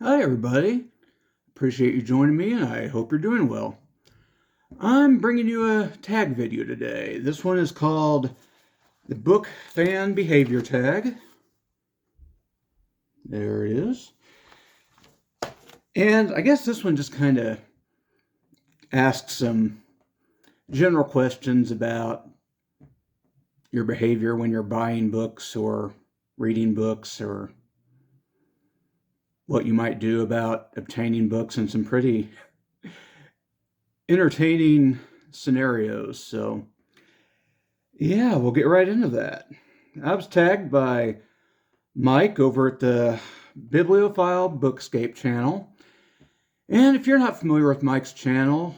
Hi, everybody. Appreciate you joining me, and I hope you're doing well. I'm bringing you a tag video today. This one is called the Book Fan Behavior Tag. There it is. And I guess this one just kind of asks some general questions about your behavior when you're buying books or reading books, or what you might do about obtaining books in some pretty entertaining scenarios. So, yeah, we'll get right into that. I was tagged by Mike over at the Bibliophile-Bookscape channel. And if you're not familiar with Mike's channel,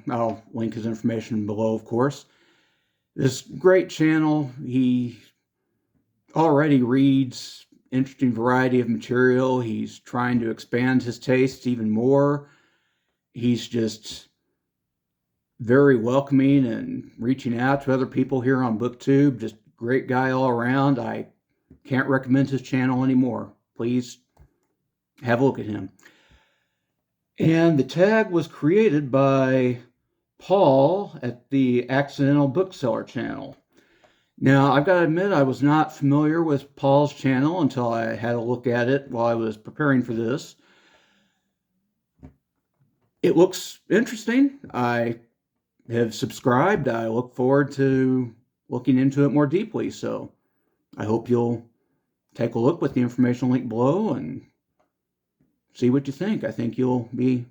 I'll link his information below, of course. This great channel, he already reads interesting variety of material. He's trying to expand his tastes even more. He's just very welcoming and reaching out to other people here on BookTube. Just great guy all around. I can't recommend his channel anymore. Please have a look at him. And the tag was created by Paul at the Accidental Bookseller channel. Now, I've got to admit, I was not familiar with Paul's channel until I had a look at it while I was preparing for this. It looks interesting. I have subscribed. I look forward to looking into it more deeply. So I hope you'll take a look with the information link below and see what you think. I think you'll be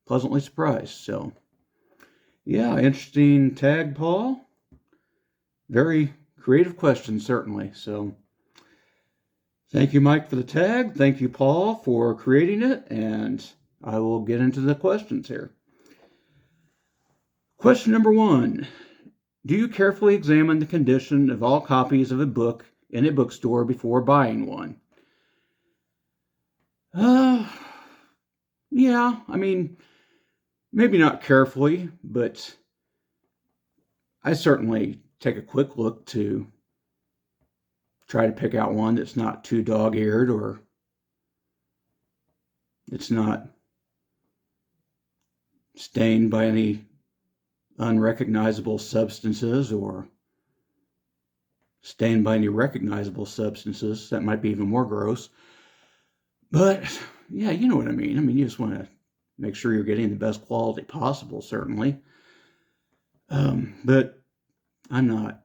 pleasantly surprised. So, yeah, interesting tag, Paul. Very creative question, certainly. So, thank you, Mike, for the tag. Thank you, Paul, for creating it. And I will get into the questions here. Question number 1. Do you carefully examine the condition of all copies of a book in a bookstore before buying one? Yeah, I mean, maybe not carefully, but I certainly take a quick look to try to pick out one that's not too dog-eared, or it's not stained by any unrecognizable substances, or stained by any recognizable substances. That might be even more gross. But yeah, you know what I mean. I mean, you just want to make sure you're getting the best quality possible, certainly. But I'm not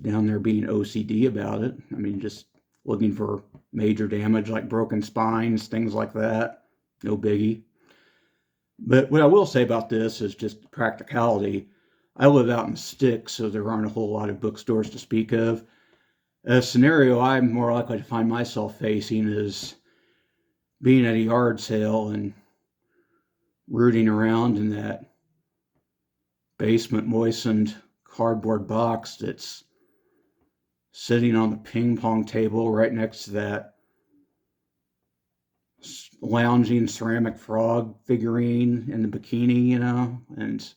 down there being OCD about it. I mean, just looking for major damage like broken spines, things like that. No biggie. But what I will say about this is just practicality. I live out in the sticks, so there aren't a whole lot of bookstores to speak of. A scenario I'm more likely to find myself facing is being at a yard sale and rooting around in that basement moistened cardboard box that's sitting on the ping pong table right next to that lounging ceramic frog figurine in the bikini, and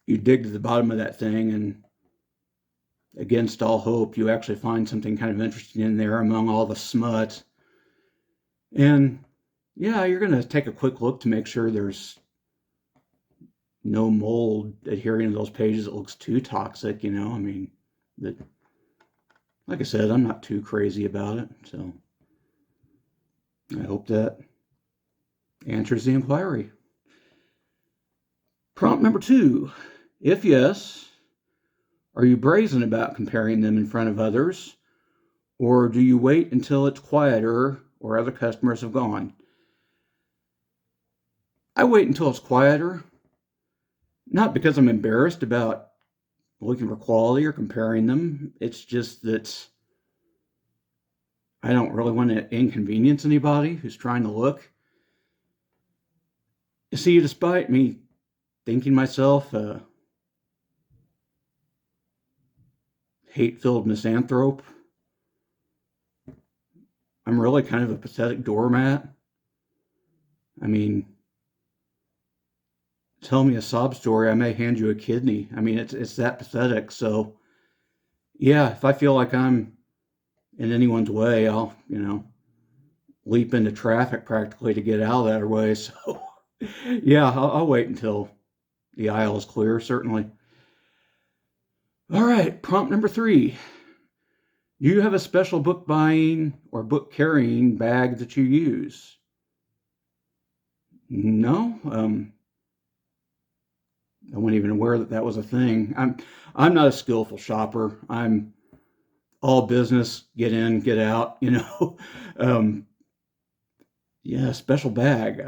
you dig to the bottom of that thing, and against all hope, you actually find something kind of interesting in there among all the smut. And yeah, you're going to take a quick look to make sure there's no mold adhering to those pages that looks too toxic, I mean, but like I said, I'm not too crazy about it, so I hope that answers the inquiry. Prompt number 2. If yes, are you brazen about comparing them in front of others, or do you wait until it's quieter or other customers have gone? I wait until it's quieter, not because I'm embarrassed about looking for quality or comparing them. It's just that I don't really want to inconvenience anybody who's trying to look. You see, despite me thinking myself a hate-filled misanthrope, I'm really kind of a pathetic doormat. I mean, tell me a sob story, I may hand you a kidney. I mean, it's that pathetic. So, yeah, if I feel like I'm in anyone's way, I'll, leap into traffic practically to get out of that way. So, yeah, I'll wait until the aisle is clear, certainly. All right, prompt number 3. Do you have a special book buying or book carrying bag that you use? No, I wasn't even aware that that was a thing. I'm not a skillful shopper. I'm all business, get in, get out. um, yeah, special bag.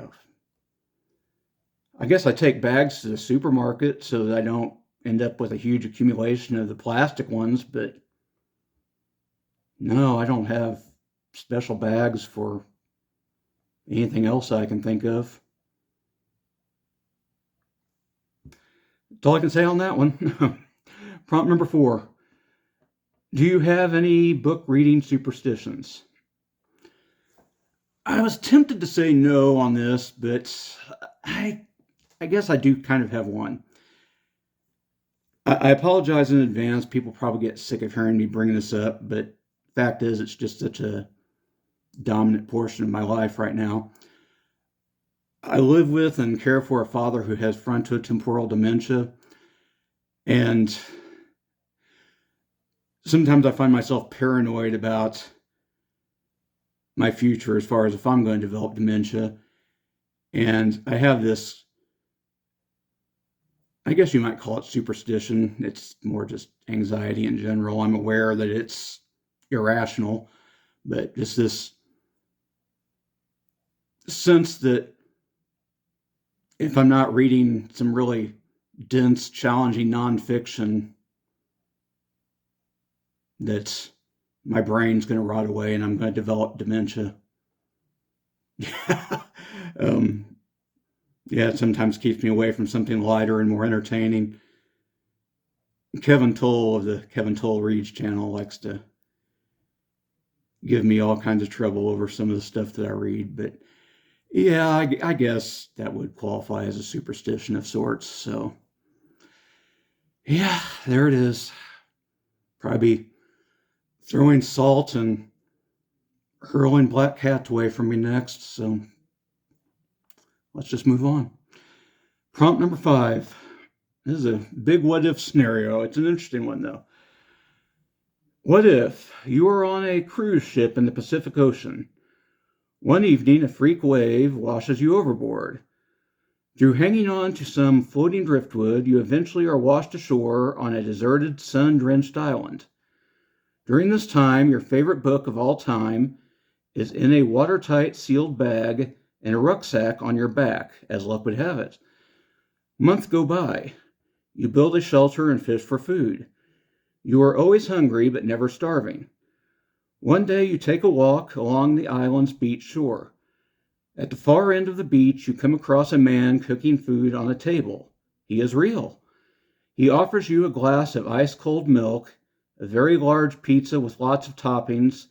I guess I take bags to the supermarket so that I don't end up with a huge accumulation of the plastic ones. But no, I don't have special bags for anything else I can think of. That's all I can say on that one. Prompt number 4. Do you have any book reading superstitions? I was tempted to say no on this, but I guess I do kind of have one. I apologize in advance. People probably get sick of hearing me bring this up, but fact is, it's just such a dominant portion of my life right now. I live with and care for a father who has frontotemporal dementia, and sometimes I find myself paranoid about my future as far as if I'm going to develop dementia. And I have this, I guess you might call it superstition. It's more just anxiety in general. I'm aware that it's irrational, but just this sense that if I'm not reading some really dense, challenging nonfiction, that my brain's going to rot away and I'm going to develop dementia. um, yeah, it sometimes keeps me away from something lighter and more entertaining. Kevin Towle of the Kevin Towle Reads channel likes to give me all kinds of trouble over some of the stuff that I read, but yeah, I guess that would qualify as a superstition of sorts. So, yeah, there it is. Probably throwing salt and hurling black cats away from me next. So, let's just move on. Prompt number 5. This is a big what if scenario. It's an interesting one, though. What if you are on a cruise ship in the Pacific Ocean? One evening, a freak wave washes you overboard. Through hanging on to some floating driftwood, you eventually are washed ashore on a deserted, sun-drenched island. During this time, your favorite book of all time is in a watertight sealed bag and a rucksack on your back, as luck would have it. Months go by. You build a shelter and fish for food. You are always hungry but never starving. One day you take a walk along the island's beach shore. At the far end of the beach, you come across a man cooking food on a table. He is real. He offers you a glass of ice-cold milk, a very large pizza with lots of toppings,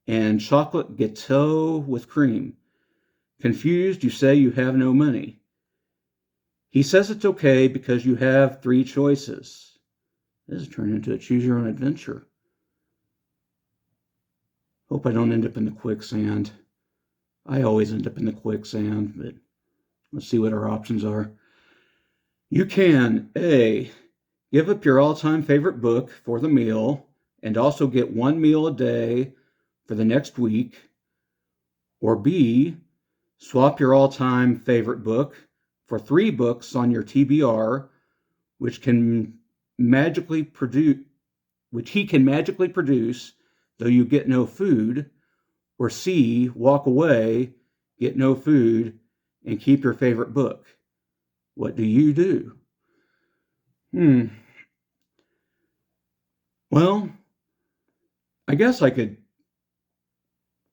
and chocolate gateaux with cream. Confused, you say you have no money. He says it's okay because you have 3 choices. This has turned into a choose-your-own-adventure. Hope I don't end up in the quicksand. I always end up in the quicksand, but let's see what our options are. You can, A, give up your all-time favorite book for the meal and also get 1 meal a day for the next week. Or B, swap your all-time favorite book for 3 books on your TBR, which he can magically produce, though you get no food. Or C, walk away, get no food, and keep your favorite book. What do you do? Well, I guess I could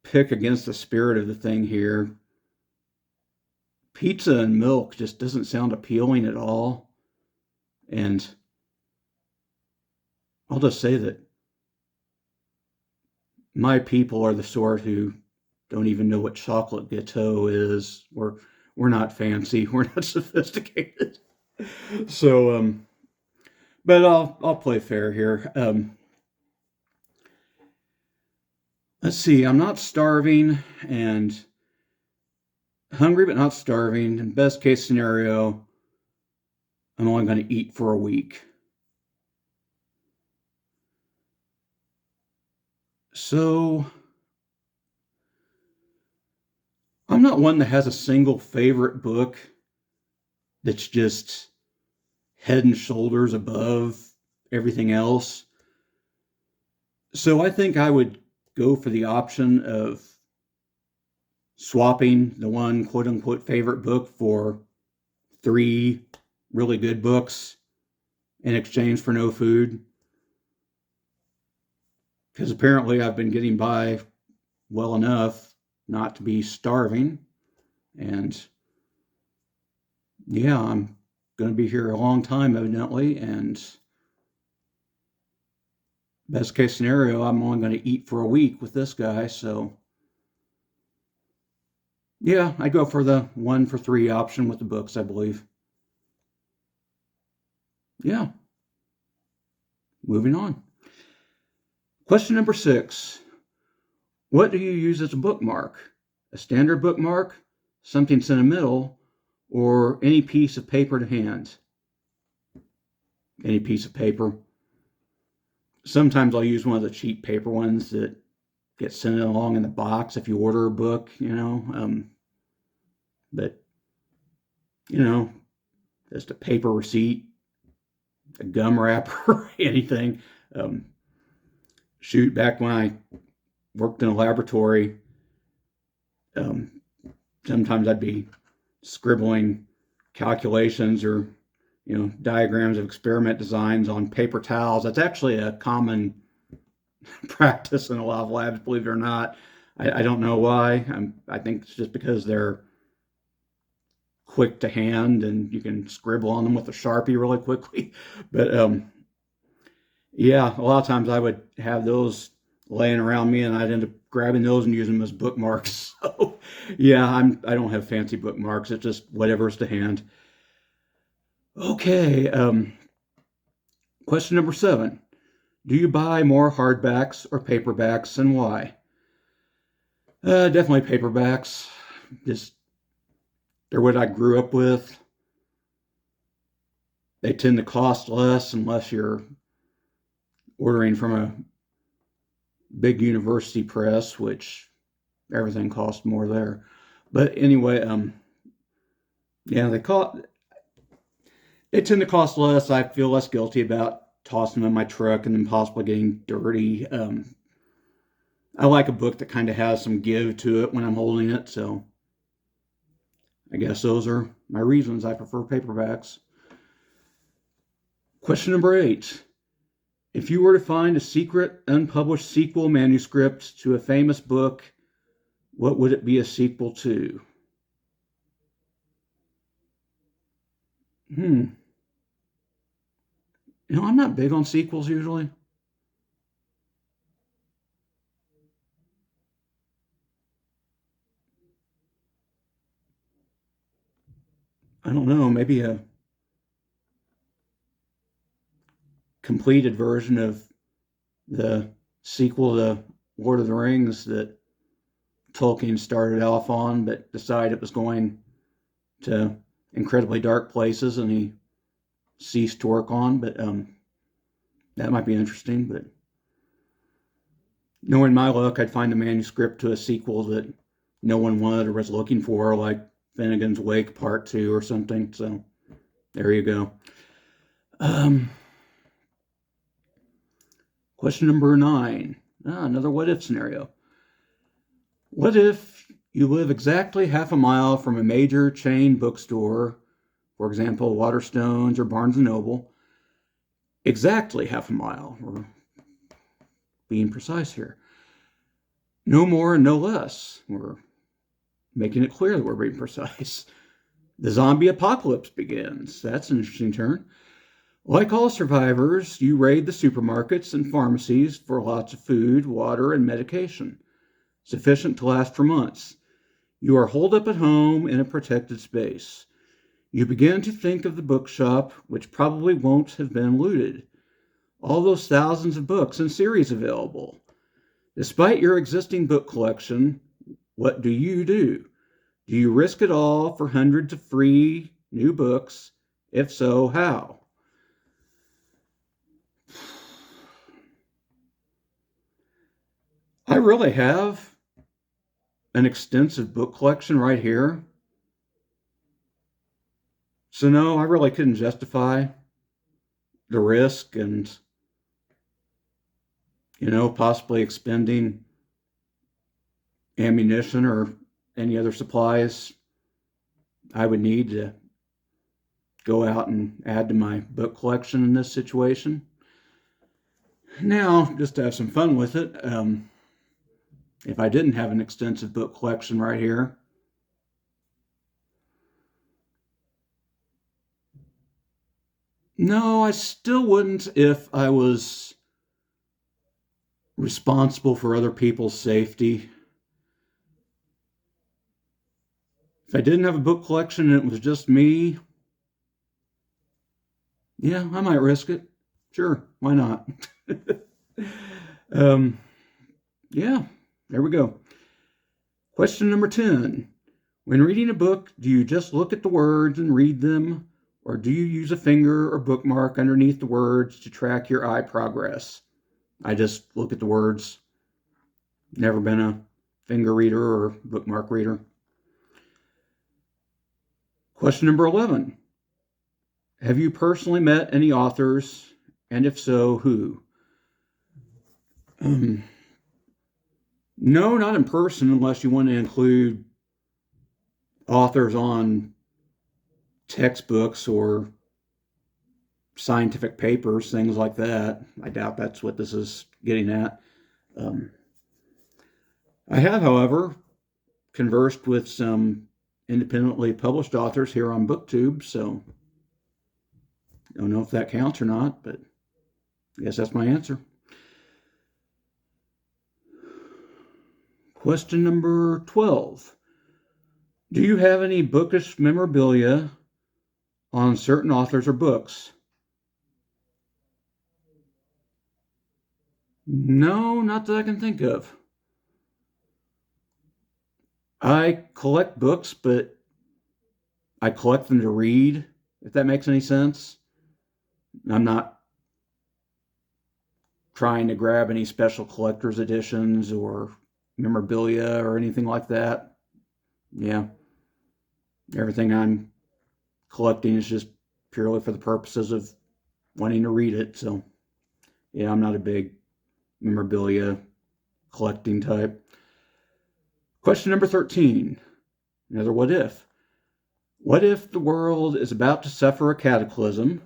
pick against the spirit of the thing here. Pizza and milk just doesn't sound appealing at all. And I'll just say that my people are the sort who don't even know what chocolate gateau is. We're not fancy. We're not sophisticated. So, but I'll play fair here. Let's see, I'm not starving and hungry, but not starving. In best case scenario, I'm only going to eat for a week. So I'm not one that has a single favorite book that's just head and shoulders above everything else. So I think I would go for the option of swapping the one quote unquote favorite book for three really good books in exchange for no food. Because apparently I've been getting by well enough not to be starving. And yeah, I'm going to be here a long time, evidently. And best case scenario, I'm only going to eat for a week with this guy. So yeah, I go for the 1 for 3 option with the books, I believe. Yeah, moving on. Question number 6. What do you use as a bookmark? A standard bookmark, something sentimental, or any piece of paper to hand? Any piece of paper. Sometimes I'll use one of the cheap paper ones that get sent along in the box if you order a book, but, just a paper receipt, a gum wrapper, anything. Shoot, back when I worked in a laboratory, um, sometimes I'd be scribbling calculations or diagrams of experiment designs on paper towels. That's actually a common practice in a lot of labs, believe it or not. I don't know why. I think it's just because they're quick to hand and you can scribble on them with a Sharpie really quickly. But yeah, a lot of times I would have those laying around me and I'd end up grabbing those and using them as bookmarks. So yeah, I don't have fancy bookmarks. It's just whatever's to hand. Okay, question number 7. Do you buy more hardbacks or paperbacks and why? Definitely paperbacks. Just they're what I grew up with. They tend to cost less unless you're ordering from a big university press, which everything costs more there. But anyway, yeah, they tend to cost less. I feel less guilty about tossing them in my truck and then possibly getting dirty. I like a book that kind of has some give to it when I'm holding it, so I guess those are my reasons I prefer paperbacks. Question number 8. If you were to find a secret, unpublished sequel manuscript to a famous book, what would it be a sequel to? I'm not big on sequels usually. I don't know, maybe a completed version of the sequel to Lord of the Rings that Tolkien started off on, but decided it was going to incredibly dark places and he ceased to work on. But that might be interesting. But knowing my luck, I'd find a manuscript to a sequel that no one wanted or was looking for, like Finnegan's Wake Part 2 or something. So there you go. Question number 9. Another what if scenario. What if you live exactly half a mile from a major chain bookstore, for example, Waterstones or Barnes & Noble, exactly half a mile, we're being precise here. No more and no less. We're making it clear that we're being precise. The zombie apocalypse begins. That's an interesting turn. Like all survivors, you raid the supermarkets and pharmacies for lots of food, water, and medication, sufficient to last for months. You are holed up at home in a protected space. You begin to think of the bookshop, which probably won't have been looted. All those thousands of books and series available. Despite your existing book collection, what do you do? Do you risk it all for hundreds of free new books? If so, how? I really have an extensive book collection right here. So no, I really couldn't justify the risk and, possibly expending ammunition or any other supplies I would need to go out and add to my book collection in this situation. Now, just to have some fun with it, if I didn't have an extensive book collection right here, no, I still wouldn't if I was responsible for other people's safety. If I didn't have a book collection and it was just me, yeah, I might risk it. Sure, why not? um, yeah, there we go. Question number 10. When reading a book, do you just look at the words and read them, or do you use a finger or bookmark underneath the words to track your eye progress? I just look at the words. Never been a finger reader or bookmark reader. Question number 11. Have you personally met any authors, and if so, who? No, not in person, unless you want to include authors on textbooks or scientific papers, things like that. I doubt that's what this is getting at. I have, however, conversed with some independently published authors here on BookTube, so I don't know if that counts or not, but I guess that's my answer. Question number 12. Do you have any bookish memorabilia on certain authors or books? No, not that I can think of. I collect books, but I collect them to read, if that makes any sense. I'm not trying to grab any special collector's editions or memorabilia or anything like that. Yeah, everything I'm collecting is just purely for the purposes of wanting to read it. So, yeah, I'm not a big memorabilia collecting type. Question number 13. Another what if. What if the world is about to suffer a cataclysm,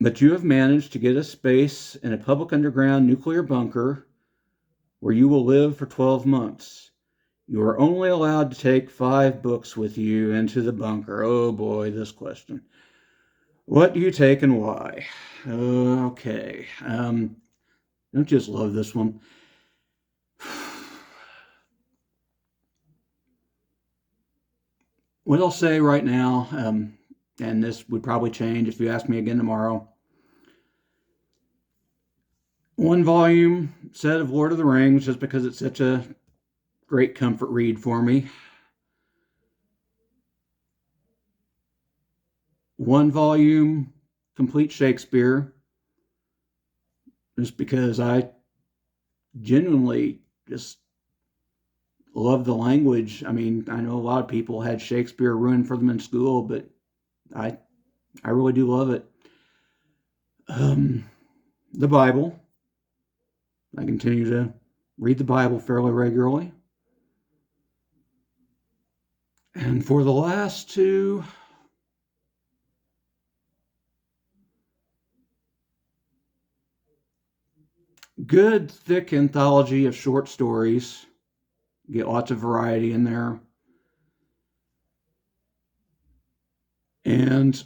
but you have managed to get a space in a public underground nuclear bunker where you will live for 12 months? You are only allowed to take 5 books with you into the bunker. Oh boy, this question. What do you take and why? Okay. Don't just love this one. What I'll say right now, and this would probably change if you ask me again tomorrow. 1 volume set of Lord of the Rings, just because it's such a great comfort read for me. 1 volume complete Shakespeare, just because I genuinely just love the language. I mean, I know a lot of people had Shakespeare ruined for them in school, but I really do love it. The Bible. I continue to read the Bible fairly regularly. And for the last 2, good thick anthology of short stories. Get lots of variety in there. And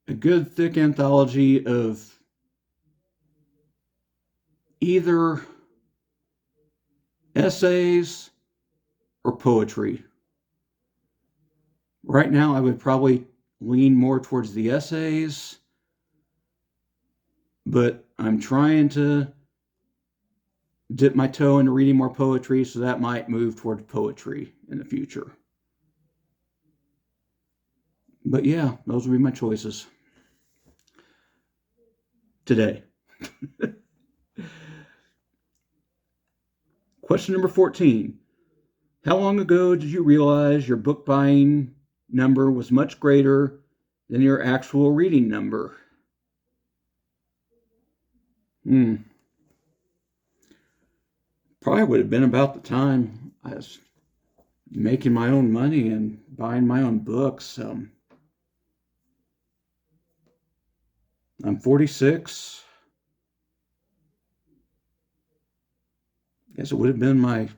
a good thick anthology of either essays or poetry. Right now, I would probably lean more towards the essays, but I'm trying to dip my toe into reading more poetry, so that might move toward poetry in the future. But yeah, those would be my choices today. Question number 14. How long ago did you realize your book buying number was much greater than your actual reading number? Probably would have been about the time I was making my own money and buying my own books. I'm 46. I guess it would have been my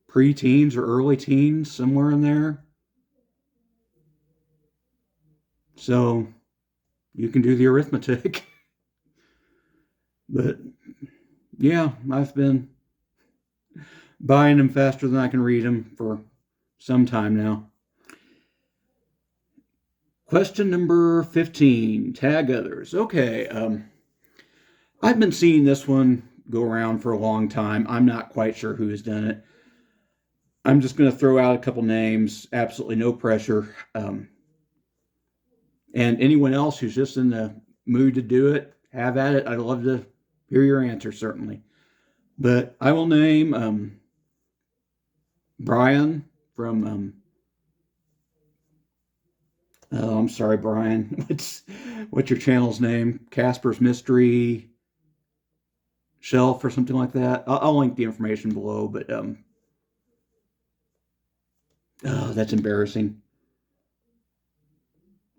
pre-teens or early teens, somewhere in there. So you can do the arithmetic. But yeah, I've been buying them faster than I can read them for some time now. Question number 15. Tag others. Okay. I've been seeing this one go around for a long time. I'm not quite sure who has done it. I'm just going to throw out a couple names. Absolutely no pressure. And anyone else who's just in the mood to do it, have at it. I'd love to hear your answer, certainly. But I will name Brian from oh, I'm sorry, Brian. What's your channel's name? Casper's Mystery Shelf or something like that. I'll link the information below, but oh, that's embarrassing.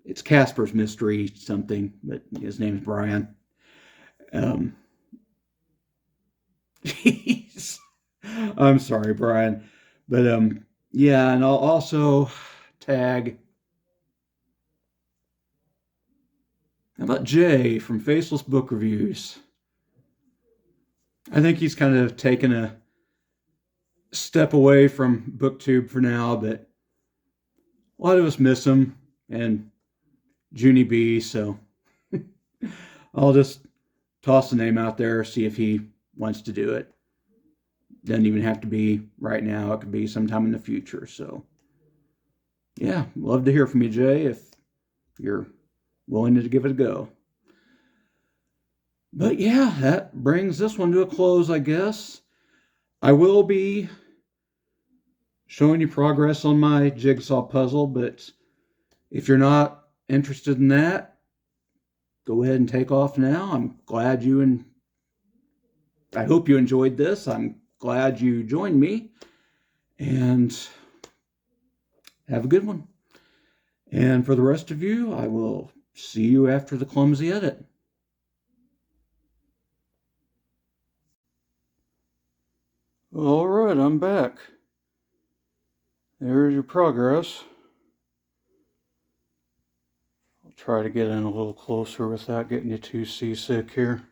It's Casper's Mystery something, but his name's Brian. Jeez. I'm sorry, Brian. But yeah, and I'll also tag, how about Jay from Faceless Book Reviews? I think he's kind of taken a step away from BookTube for now, but a lot of us miss him and Junie B, so I'll just toss the name out there, see if he wants to do it. Doesn't even have to be right now. It could be sometime in the future. So yeah, love to hear from you, Jay, if you're willing to give it a go. But yeah, that brings this one to a close, I guess. I will be showing you progress on my jigsaw puzzle, but if you're not interested in that, go ahead and take off now. I'm glad I hope you enjoyed this. I'm glad you joined me, and have a good one. And for the rest of you, I will see you after the clumsy edit. All right, I'm back. There's your progress. I'll try to get in a little closer without getting you too seasick here.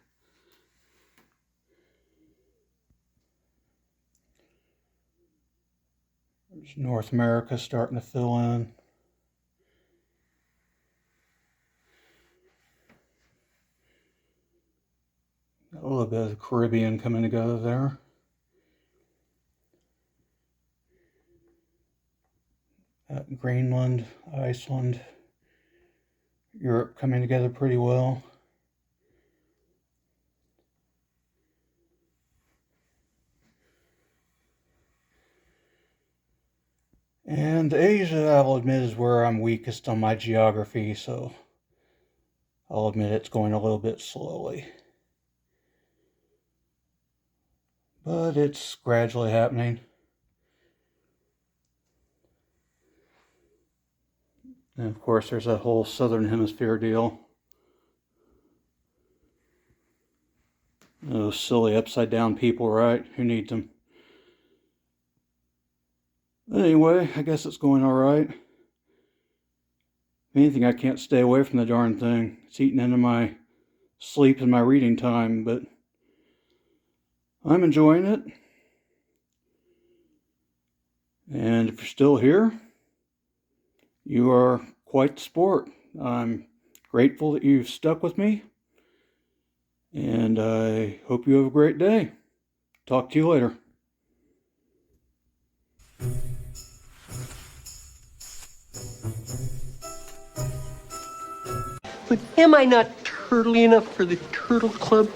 There's North America starting to fill in. Got a little bit of the Caribbean coming together there. Greenland, Iceland, Europe coming together pretty well. And Asia, I'll admit, is where I'm weakest on my geography, so I'll admit it's going a little bit slowly. But it's gradually happening. And of course, there's that whole Southern Hemisphere deal. Those silly upside down people, right? Who needs them? But anyway, I guess it's going all right. If anything, I can't stay away from the darn thing. It's eating into my sleep and my reading time, but I'm enjoying it. And if you're still here, you are quite the sport. I'm grateful that you've stuck with me, and I hope you have a great day. Talk to you later. But am I not turtly enough for the Turtle Club?